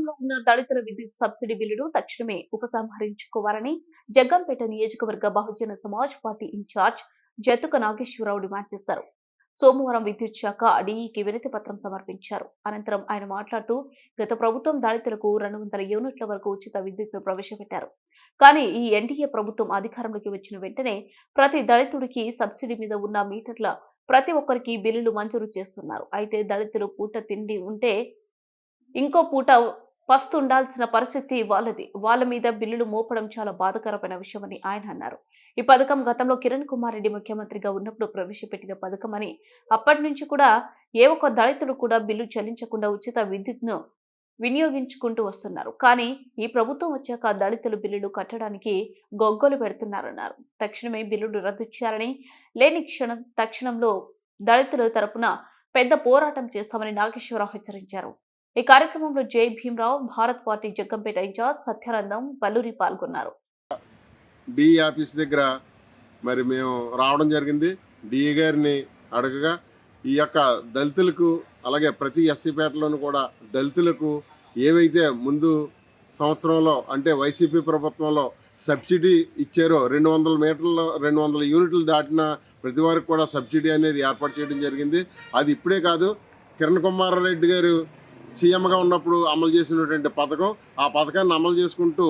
రాష్ట్రంలో ఉన్న దళితుల విద్యుత్ సబ్సిడీ బిల్లును తక్షణమే ఉపసంహరించుకోవాలని జగ్గంపేట నియోజకవర్గ Bahujan Samaj party incharge Jatuka Nageswararao demand చేశారు. సోమవారం విద్యుత్ శాఖ డీఈకి వినతి పత్రం సమర్పించారు. అనంతరం ఆయన మాట్లాడుతూ గత ప్రభుత్వం దళితులకు 200 యూనిట్ల వరకు ఉచిత విద్యుత్ను ప్రవేశపెట్టారు. కానీ ఈ ఎన్డీఏ ప్రభుత్వం అధికారంలోకి వచ్చిన వెంటనే ప్రతి దళితుడికి సబ్సిడీ మీద ఉన్న మీటర్ల ప్రతి ఒక్కరికి బిల్లులు మంజూరు చేస్తున్నారు. అయితే దళితులు పూట తిండి ఉంటే ఇంకో పూట పస్తుండాల్సిన పరిస్థితి వాళ్ళది. వాళ్ళ మీద బిల్లులు మోపడం చాలా బాధాకరమైన విషయమని ఆయన అన్నారు. ఈ పథకం గతంలో కిరణ్ కుమార్ రెడ్డి ముఖ్యమంత్రిగా ఉన్నప్పుడు ప్రవేశపెట్టిన పథకమని, అప్పటి నుంచి కూడా ఏ ఒక్క దళితుడు కూడా బిల్లు చెల్లించకుండా ఉచిత విద్యుత్ను వినియోగించుకుంటూ వస్తున్నారు. కానీ ఈ ప్రభుత్వం వచ్చాక దళితులు బిల్లులు కట్టడానికి గొగ్గోలు పెడుతున్నారన్నారు. తక్షణమే బిల్లులు రద్దు చేయాలని, లేని తక్షణంలో దళితుల తరపున పెద్ద పోరాటం చేస్తామని నాగేశ్వరరావు హెచ్చరించారు. ఈ కార్యక్రమంలో జై భీమరావు, భారత్ పార్టీ జగ్గంపేట ఇన్ఛార్జ్ సత్యానందం, వల్లూరి పాల్గొన్నారు. డి ఆఫీస్ దగ్గర మరి మేము రావడం జరిగింది. డిఈ గారిని అడగగా ఈ యొక్క దళితులకు, అలాగే ప్రతి ఎస్సీపేటలోనూ కూడా దళితులకు ఏవైతే ముందు సంవత్సరంలో అంటే వైసీపీ ప్రభుత్వంలో సబ్సిడీ ఇచ్చారో 200 మీటర్లు 200 యూనిట్లు దాటిన ప్రతి వారికి కూడా సబ్సిడీ అనేది ఏర్పాటు చేయడం జరిగింది. అది ఇప్పుడే కాదు, కిరణ్ కుమార్ రెడ్డి గారు సీఎంగా ఉన్నప్పుడు అమలు చేసినటువంటి పథకం. ఆ పథకాన్ని అమలు చేసుకుంటూ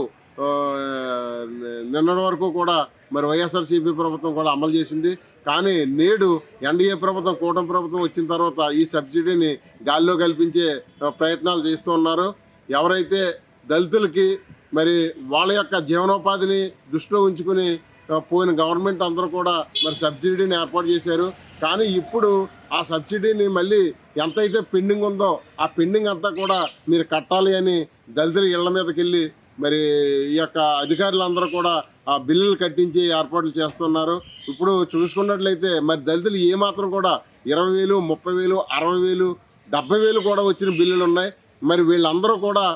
నిన్నటి వరకు కూడా మరి వైఎస్ఆర్సీపీ ప్రభుత్వం కూడా అమలు చేసింది. కానీ నేడు ఎన్డీఏ ప్రభుత్వం, కూటమి ప్రభుత్వం వచ్చిన తర్వాత ఈ సబ్సిడీని గాల్లో కల్పించే ప్రయత్నాలు చేస్తూ ఉన్నారు. ఎవరైతే దళితులకి మరి వాళ్ళ యొక్క జీవనోపాధిని దృష్టిలో ఉంచుకుని పోయిన గవర్నమెంట్ అందరూ కూడా మరి సబ్సిడీని ఏర్పాటు చేశారు. కానీ ఇప్పుడు ఆ సబ్సిడీని మళ్ళీ ఎంతైతే పెండింగ్ ఉందో ఆ పెండింగ్ అంతా కూడా మీరు కట్టాలి అని దళితుల ఇళ్ల మీదకి వెళ్ళి మరి ఈ యొక్క అధికారులందరూ కూడా ఆ బిల్లులు కట్టించి ఏర్పాట్లు చేస్తున్నారు. ఇప్పుడు చూసుకున్నట్లయితే మరి దళితులు ఏమాత్రం కూడా 20,000, 30,000, 60,000, 70,000 కూడా వచ్చిన బిల్లులు ఉన్నాయి. మరి వీళ్ళందరూ కూడా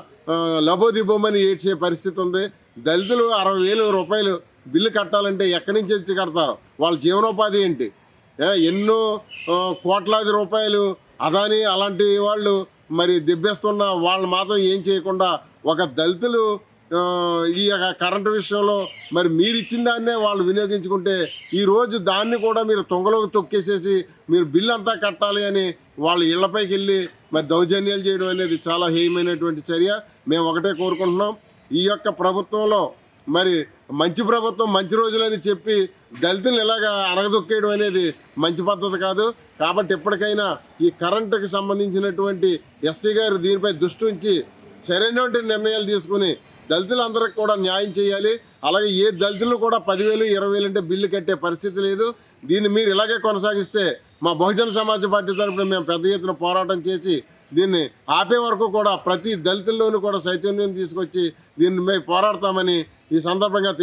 లబోదిబోమని ఏడ్చే పరిస్థితి ఉంది. దళితులు 60,000 రూపాయలు బిల్లు కట్టాలంటే ఎక్కడి నుంచి వచ్చి కడతారు? వాళ్ళ జీవనోపాధి ఏంటి? ఎన్నో కోట్లాది రూపాయలు అదాని అలాంటి వాళ్ళు మరి దెబ్బేస్తున్న వాళ్ళు మాత్రం ఏం చేయకుండా ఒక దళితులు ఈ కరెంటు విషయంలో మరి మీరు ఇచ్చిన దాన్నే వాళ్ళు వినియోగించుకుంటే ఈరోజు దాన్ని కూడా మీరు తొంగలోకి తొక్కేసేసి మీరు బిల్లు అంతా కట్టాలి అని వాళ్ళ ఇళ్లపైకి వెళ్ళి మరి దౌర్జన్యాలు చేయడం అనేది చాలా హేయమైనటువంటి చర్య. మేము ఒకటే కోరుకుంటున్నాం, ఈ యొక్క ప్రభుత్వంలో మరి మంచి ప్రభుత్వం, మంచి రోజులని చెప్పి దళితులను ఇలాగా అణగదొక్కేయడం అనేది మంచి పద్ధతి కాదు. కాబట్టి ఎప్పటికైనా ఈ కరెంటుకి సంబంధించినటువంటి ఎస్సీ గారు దీనిపై దృష్టి ఉంచి సరైనటువంటి నిర్ణయాలు తీసుకుని దళితులందరికీ కూడా న్యాయం చేయాలి. అలాగే ఏ దళితులు కూడా 10,000, 20,000 అంటే బిల్లు కట్టే పరిస్థితి లేదు. దీన్ని మీరు ఇలాగే కొనసాగిస్తే మా బహుజన సమాజ్ పార్టీ తరఫున మేము పెద్ద ఎత్తున పోరాటం చేసి దీన్ని ఆపే వరకు కూడా ప్రతి దళితుల్లోనూ కూడా చైతన్యం తీసుకొచ్చి దీన్ని మేము పోరాడతామని ఈ సందర్భంగా